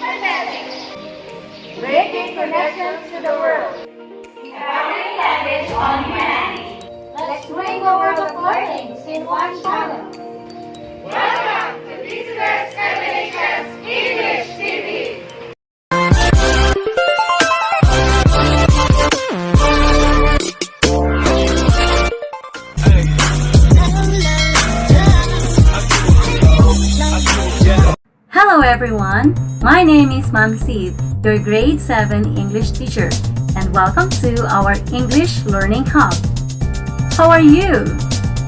Competency. Breaking connections to the world. Empowering language on humanity. Let's bring the world of learning in one channel. Welcome to Visitors Communications English TV. Hello everyone, my name is Ma'am Sid, your grade 7 English teacher, and welcome to our English Learning Hub. How are you?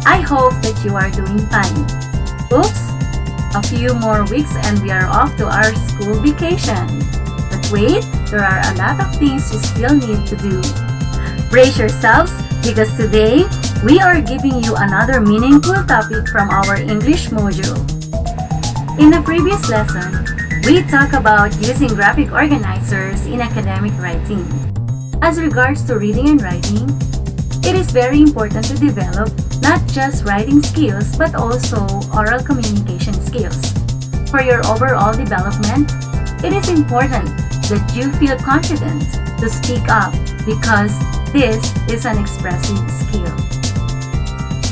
I hope that you are doing fine. Oops, a few more weeks and we are off to our school vacation. But wait, there are a lot of things you still need to do. Brace yourselves because today we are giving you another meaningful topic from our English module. In the previous lesson, we talked about using graphic organizers in academic writing. As regards to reading and writing, it is very important to develop not just writing skills but also oral communication skills. For your overall development, it is important that you feel confident to speak up because this is an expressive skill.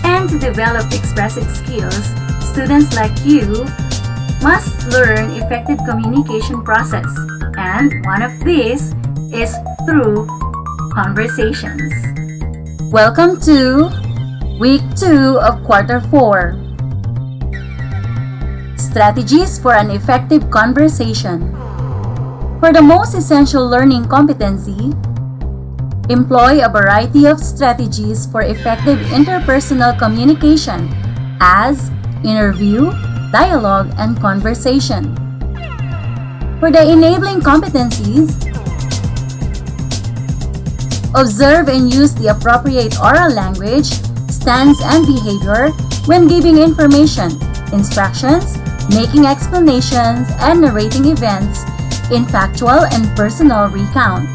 And to develop expressive skills, students like you must learn effective communication process, and one of these is through conversations. Welcome to week 2 of quarter 4. Strategies for an effective conversation. For the most essential learning competency, employ a variety of strategies for effective interpersonal communication as interview, dialogue, and conversation. For the enabling competencies, observe and use the appropriate oral language, stance, and behavior when giving information, instructions, making explanations, and narrating events in factual and personal recount.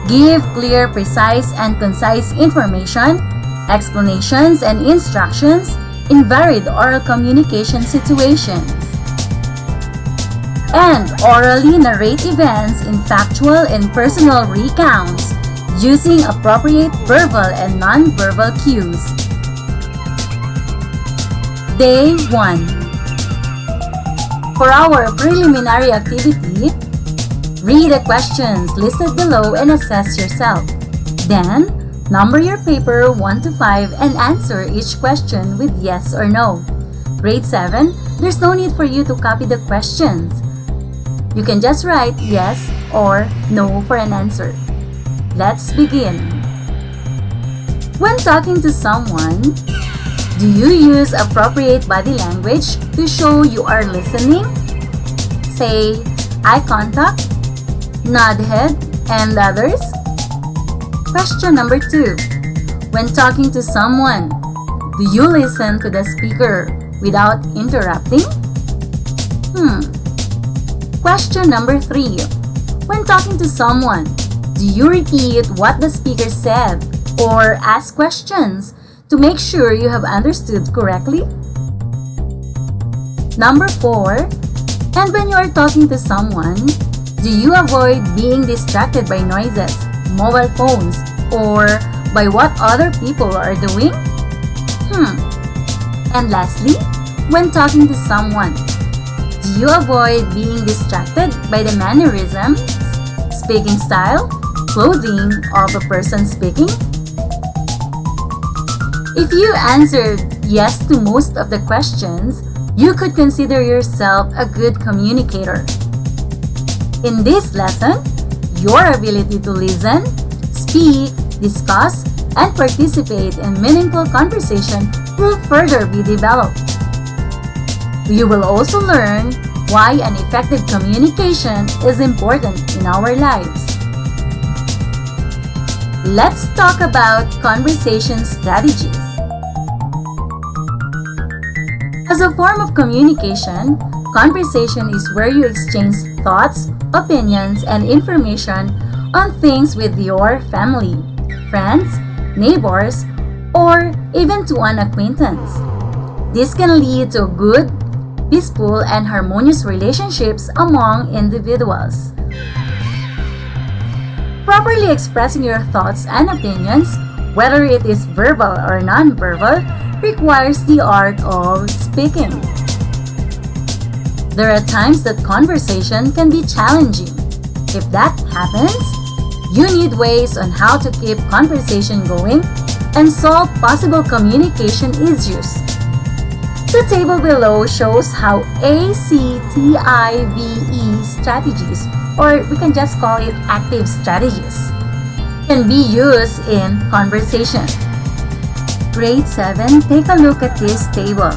Give clear, precise, and concise information, explanations, and instructions in varied oral communication situations, and orally narrate events in factual and personal recounts using appropriate verbal and non-verbal cues. Day 1. For our preliminary activity, read the questions listed below and assess yourself. Then, number your paper 1 to 5 and answer each question with yes or no. Grade 7, there's no need for you to copy the questions. You can just write yes or no for an answer. Let's begin. When talking to someone, do you use appropriate body language to show you are listening? Say eye contact, nod head, and others. Question number 2. When talking to someone, do you listen to the speaker without interrupting? Question number 3. When talking to someone, do you repeat what the speaker said or ask questions to make sure you have understood correctly? Number 4. And when you are talking to someone, do you avoid being distracted by noises, mobile phones, or by what other people are doing? And lastly, when talking to someone, do you avoid being distracted by the mannerisms, speaking style, clothing of a person speaking? If you answered yes to most of the questions, you could consider yourself a good communicator. In this lesson, your ability to listen, speak, discuss, and participate in meaningful conversation will further be developed. You will also learn why an effective communication is important in our lives. Let's talk about conversation strategies. As a form of communication, conversation is where you exchange thoughts, opinions, and information on things with your family, friends, neighbors, or even to an acquaintance. This can lead to good, peaceful and harmonious relationships among individuals. Properly expressing your thoughts and opinions, whether it is verbal or non-verbal, requires the art of speaking. There are times that conversation can be challenging. If that happens, you need ways on how to keep conversation going and solve possible communication issues. The table below shows how ACTIVE strategies, or we can just call it active strategies, can be used in conversation. Grade 7, take a look at this table.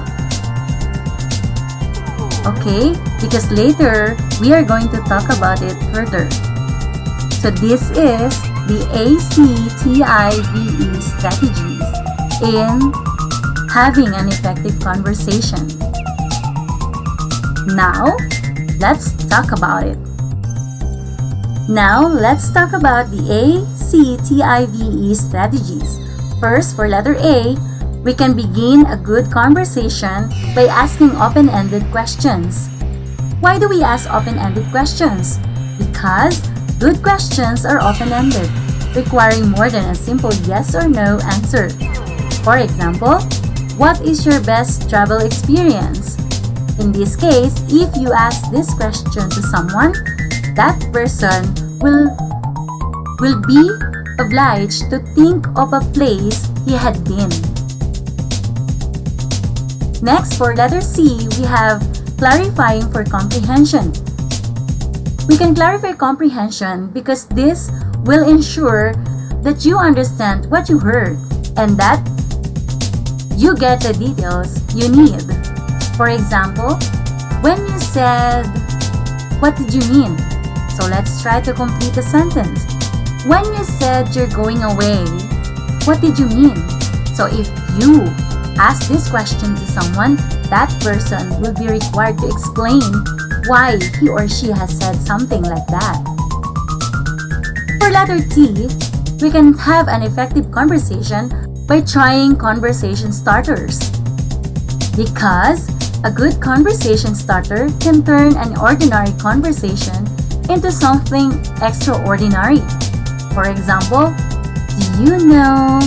Okay, because later we are going to talk about it further. So this is the ACTIVE strategies in having an effective conversation. Now, let's talk about it. Now, let's talk about the ACTIVE strategies. First, for letter A, we can begin a good conversation by asking open-ended questions. Why do we ask open-ended questions? Because good questions are open-ended, requiring more than a simple yes or no answer. For example, what is your best travel experience? In this case, if you ask this question to someone, that person will be obliged to think of a place he had been. Next, for letter C, we have clarifying for comprehension. We can clarify comprehension because this will ensure that you understand what you heard and that you get the details you need. For example, when you said, "What did you mean?" So let's try to complete the sentence. When you said you're going away, what did you mean? So if you ask this question to someone, that person will be required to explain why he or she has said something like that. For letter T, we can have an effective conversation by trying conversation starters. Because a good conversation starter can turn an ordinary conversation into something extraordinary. For example, do you know?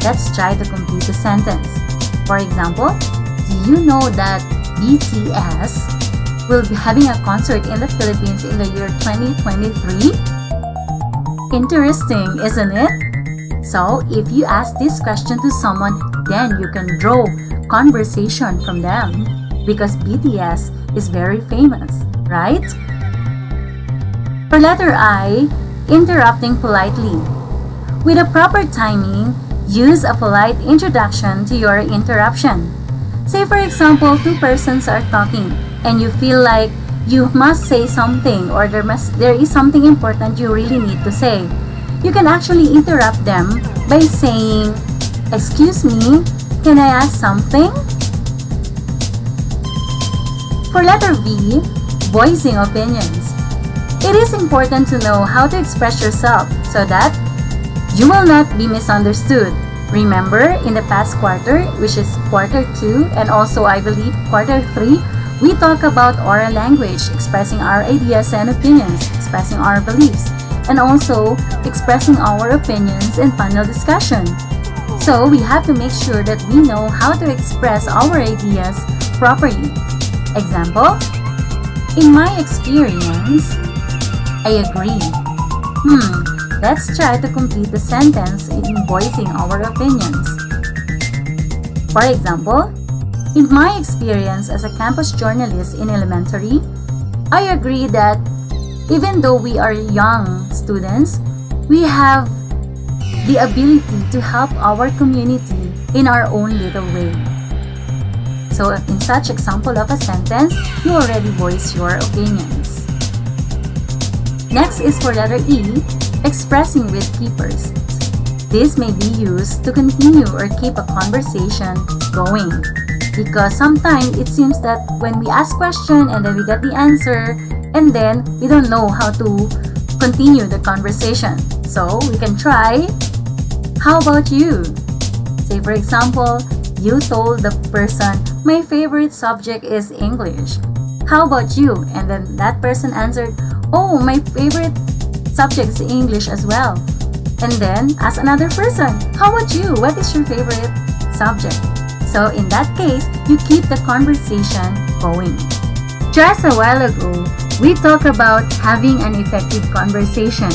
Let's try to complete the sentence. For example, do you know that BTS will be having a concert in the Philippines in the year 2023? Interesting, isn't it? So, if you ask this question to someone, then you can draw conversation from them because BTS is very famous, right? For letter I, interrupting politely. With a proper timing, use a polite introduction to your interruption. Say for example, two persons are talking and you feel like you must say something or there is something important you really need to say. You can actually interrupt them by saying, "Excuse me, can I ask something?" For letter V, voicing opinions. It is important to know how to express yourself so that you will not be misunderstood. Remember, in the past quarter, which is quarter 2 and also I believe quarter 3, we talk about oral language, expressing our ideas and opinions, expressing our beliefs, and also expressing our opinions in panel discussion. So we have to make sure that we know how to express our ideas properly. Example, in my experience, I agree. Let's try to complete the sentence in voicing our opinions. For example, in my experience as a campus journalist in elementary, I agree that even though we are young students, we have the ability to help our community in our own little way. So in such example of a sentence, you already voice your opinions. Next is for letter E, expressing with key persons. This may be used to continue or keep a conversation going. Because sometimes it seems that when we ask question and then we get the answer, and then we don't know how to continue the conversation. So we can try, how about you? Say for example, you told the person, my favorite subject is English. How about you? And then that person answered, oh, my favorite subject is English as well. And then ask another person, how about you? What is your favorite subject? So in that case, you keep the conversation going. Just a while ago, we talked about having an effective conversation.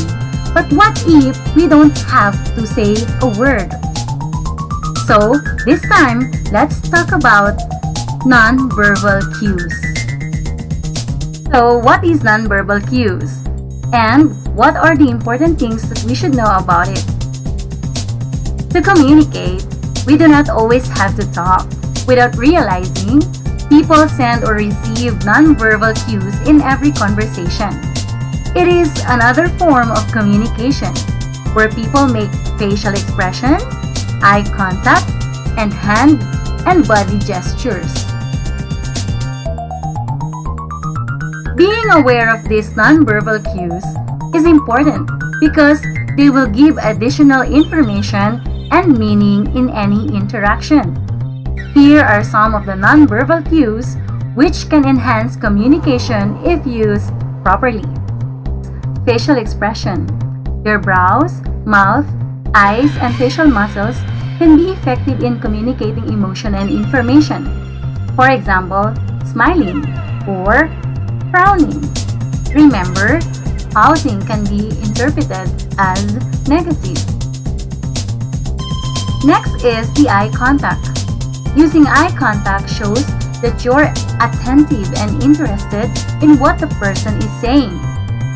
But what if we don't have to say a word? So this time, let's talk about nonverbal cues. So what is nonverbal cues? And what are the important things that we should know about it? To communicate, we do not always have to talk. Without realizing, people send or receive nonverbal cues in every conversation. It is another form of communication where people make facial expressions, eye contact, and hand and body gestures. Being aware of these nonverbal cues is important because they will give additional information and meaning in any interaction. Here are some of the nonverbal cues which can enhance communication if used properly. Facial expression. Your brows, mouth, eyes, and facial muscles can be effective in communicating emotion and information. For example, smiling or frowning. Remember, pouting can be interpreted as negative. Next is the eye contact. Using eye contact shows that you're attentive and interested in what the person is saying.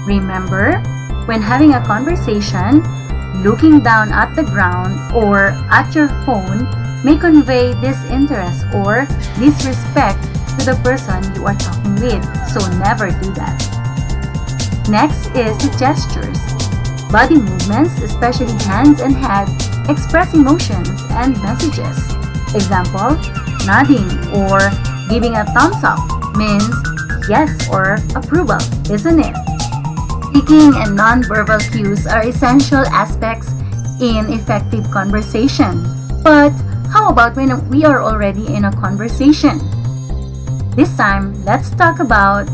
Remember, when having a conversation, looking down at the ground or at your phone may convey disinterest or disrespect to the person you are talking with, so never do that. Next is the gestures. Body movements, especially hands and head, express emotions and messages. Example, nodding or giving a thumbs up means yes or approval, isn't it? Speaking and nonverbal cues are essential aspects in effective conversation. But how about when we are already in a conversation? This time, let's talk about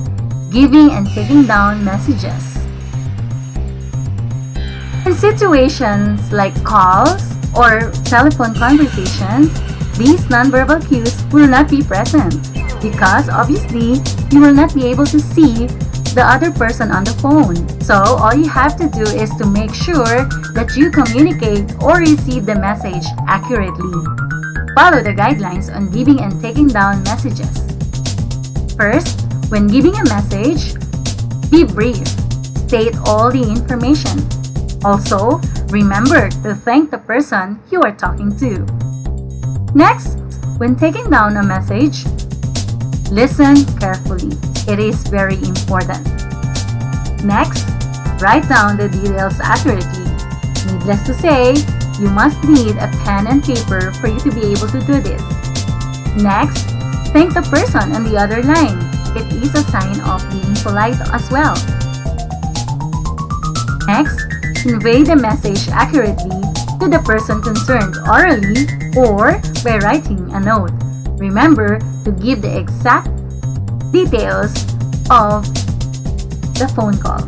giving and taking down messages. In situations like calls or telephone conversations, these nonverbal cues will not be present because obviously you will not be able to see the other person on the phone. So all you have to do is to make sure that you communicate or receive the message accurately. Follow the guidelines on giving and taking down messages. First, when giving a message, be brief. State all the information. Also, remember to thank the person you are talking to. Next, when taking down a message, listen carefully. It is very important. Next, write down the details accurately. Needless to say, you must need a pen and paper for you to be able to do this. Next, thank the person on the other line. It is a sign of being polite as well. Next, convey the message accurately to the person concerned orally or by writing a note. Remember to give the exact details of the phone call.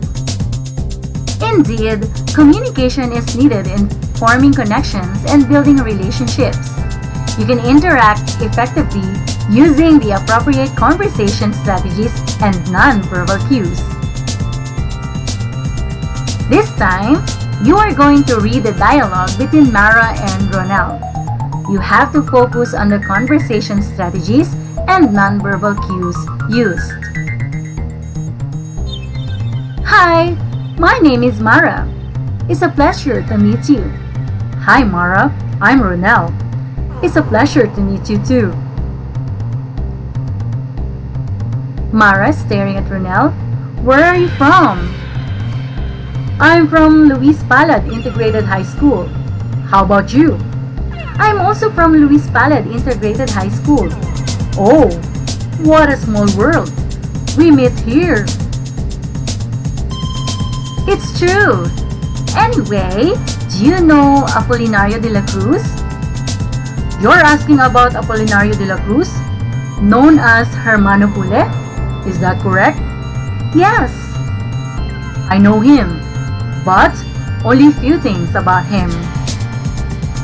Indeed, communication is needed in forming connections and building relationships. You can interact effectively using the appropriate conversation strategies and non-verbal cues. This time, you are going to read the dialogue between Mara and Ronel. You have to focus on the conversation strategies and non-verbal cues used. Hi, my name is Mara. It's a pleasure to meet you. Hi Mara, I'm Ronel. It's a pleasure to meet you too. Mara staring at Ronel. Where are you from? I'm from Luis Palad Integrated High School. How about you? I'm also from Luis Palad Integrated High School. Oh, what a small world. We meet here. It's true. Anyway, do you know Apolinario de la Cruz? You're asking about Apolinario de la Cruz? known as Hermanopule. Is that correct? Yes. I know him, but only few things about him.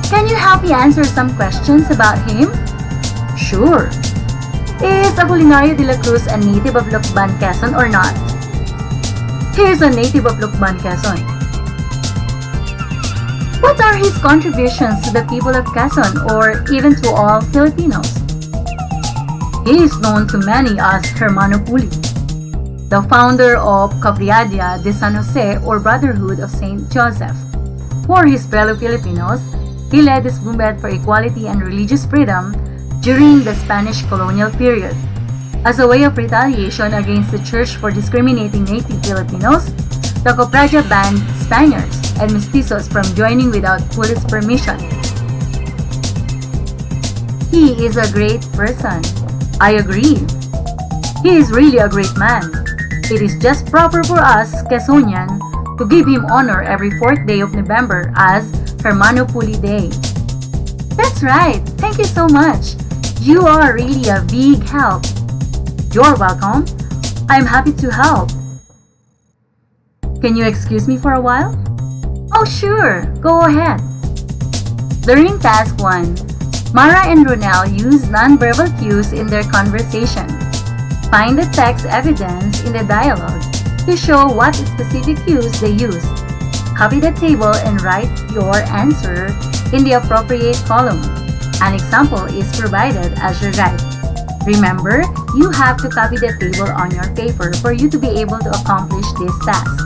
Can you help me answer some questions about him? Sure. Is Apolinario de la Cruz a native of Lucban, Quezon or not? He is a native of Lucban, Quezon. What are his contributions to the people of Quezon or even to all Filipinos? He is known to many as Hermano Puli, the founder of Cofradía de San Jose or Brotherhood of Saint Joseph. For his fellow Filipinos, he led this movement for equality and religious freedom during the Spanish colonial period. As a way of retaliation against the church for discriminating native Filipinos, the Cofradia banned Spaniards and mestizos from joining without police permission. He is a great person. I agree. He is really a great man. It is just proper for us, Quezonian, to give him honor every 4th day of November as Hermano Puli Day. That's right. Thank you so much. You are really a big help. You're welcome. I'm happy to help. Can you excuse me for a while? Oh, sure. Go ahead. Learning Task 1. Mara and Ronel use nonverbal cues in their conversation. Find the text evidence in the dialogue to show what specific cues they used. Copy the table and write your answer in the appropriate column. An example is provided as your guide. Remember, you have to copy the table on your paper for you to be able to accomplish this task.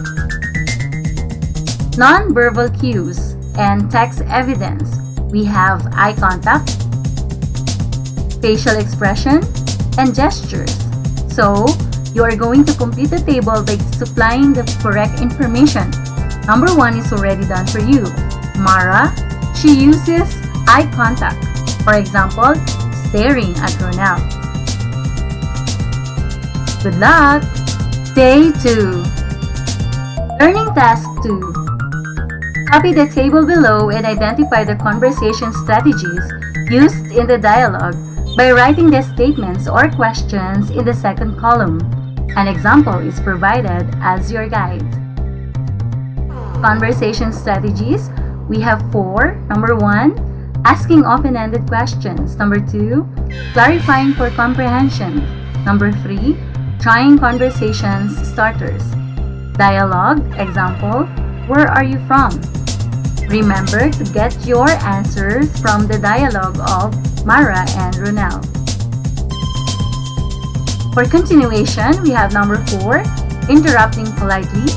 Non-verbal cues and text evidence. We have eye contact, facial expression, and gestures. So, you are going to complete the table by supplying the correct information. Number 1 is already done for you. Mara, she uses eye contact. For example, staring at Ronel. Good luck! Day 2. Learning Task 2. Copy the table below and identify the conversation strategies used in the dialogue by writing the statements or questions in the second column. An example is provided as your guide. Conversation strategies, we have 4. Number 1, asking open-ended questions. Number 2, clarifying for comprehension. Number 3, trying conversations starters. Dialogue, example, where are you from? Remember to get your answers from the dialogue of Mara and Ronel. For continuation, we have number 4, interrupting politely.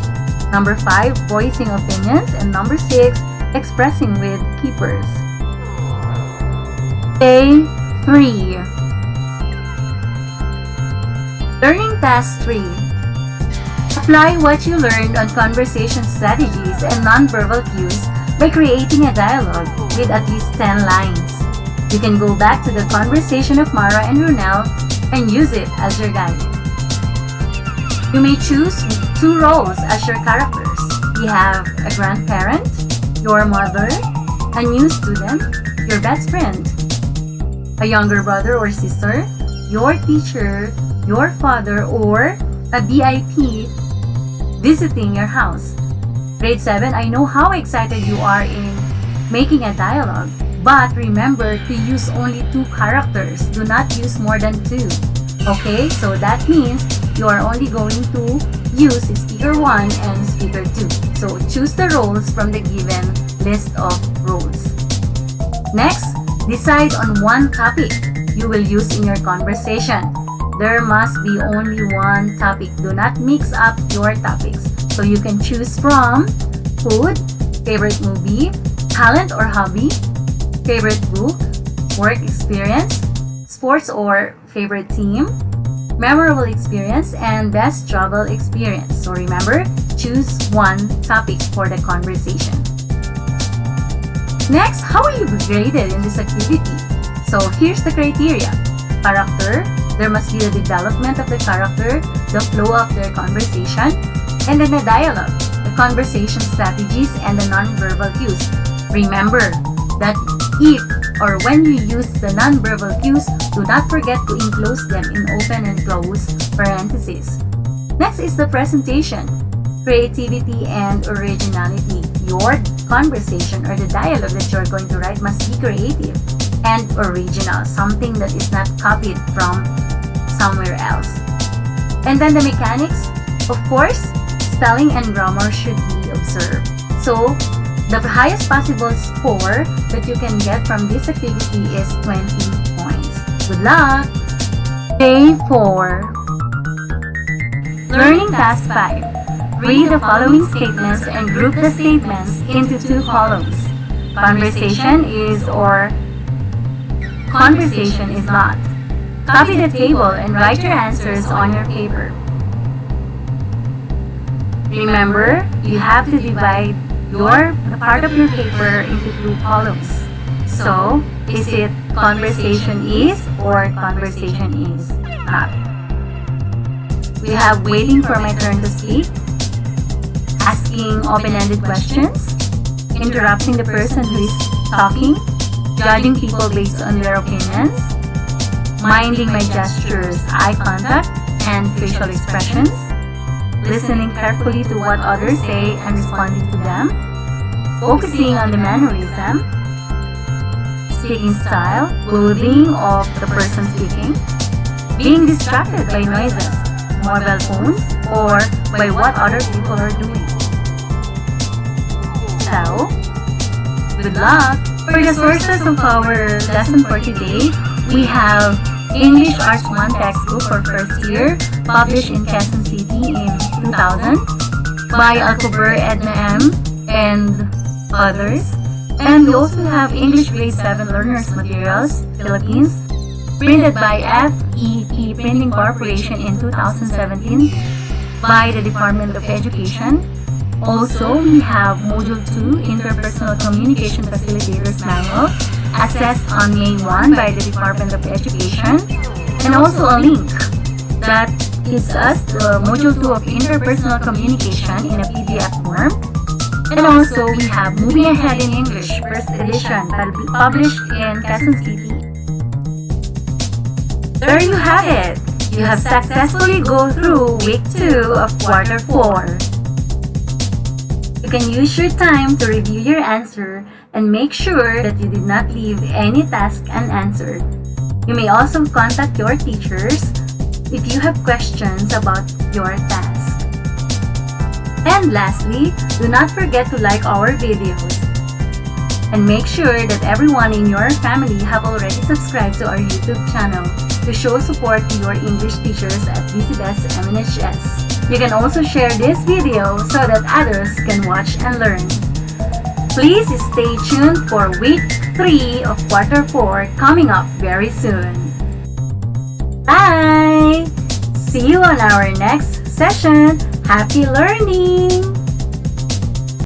Number 5, voicing opinions. And number 6, expressing with keepers. Day 3. Learning Task 3. Apply what you learned on conversation strategies and nonverbal cues by creating a dialogue with at least 10 lines. You can go back to the conversation of Mara and Ronel and use it as your guide. You may choose 2 roles as your characters. We have a grandparent, your mother, a new student, your best friend, a younger brother or sister, your teacher, your father, or a VIP visiting your house. Grade 7, I know how excited you are in making a dialogue, but remember to use only 2 characters. Do not use more than 2. Okay, so that means you are only going to use speaker 1 and speaker 2. So choose the roles from the given list of roles. Next, decide on one topic you will use in your conversation. There must be only one topic. Do not mix up your topics. So you can choose from food, favorite movie, talent or hobby, favorite book, work experience, sports or favorite team, memorable experience, and best travel experience. So remember, choose one topic for the conversation. Next, how will you be graded in this activity? So here's the criteria. Character, there must be the development of the character, the flow of their conversation, and then the dialogue, the conversation strategies, and the nonverbal cues. Remember that if or when you use the nonverbal cues, do not forget to enclose them in open and close parentheses. Next is the presentation. Creativity and originality. Your conversation or the dialogue that you're going to write must be creative and original, something that is not copied from somewhere else. And then the mechanics, of course, spelling and grammar should be observed. So, the highest possible score that you can get from this activity is 20 points. Good luck! Day 4. Learning Task 5. Read the following statements and group the statements into 2 columns. Conversation is or conversation is not. Copy the table and write your answers on your paper. Remember, you have to divide the part of your paper into 2 columns. So, is it conversation is or conversation is not? We have waiting for my turn to speak, asking open-ended questions, interrupting the person who is talking, judging people based on their opinions, minding my gestures, eye contact, and facial expressions, listening carefully to what others say and responding to them, focusing on the mannerism, speaking style, clothing of the person speaking, being distracted by noises, mobile phones, or by what other people are doing. So, good luck! For the sources of our lesson for today, we have English Arts 1 textbook for first year, published in Quezon City in 2000 by Alcover, Edna M. and others. And we also have English Grade 7 Learners Materials, Philippines, printed by FEP Printing Corporation in 2017 by the Department of Education. Also, we have Module 2 Interpersonal Communication Facilitators Manual, assessed on May 1 by the Department of Education, and also a link that gives us the Module 2 of Interpersonal Communication in a PDF form. And also, we have Moving Ahead in English, first edition, published in Quezon City. There you have it! You have successfully gone through week 2 of quarter 4. You can use your time to review your answer and make sure that you did not leave any task unanswered. You may also contact your teachers if you have questions about your task. And lastly, do not forget to like our videos. And make sure that everyone in your family have already subscribed to our YouTube channel to show support to your English teachers at VCBEST MNHS. You can also share this video so that others can watch and learn. Please stay tuned for week 3 of quarter 4 coming up very soon. Bye! See you on our next session. Happy learning!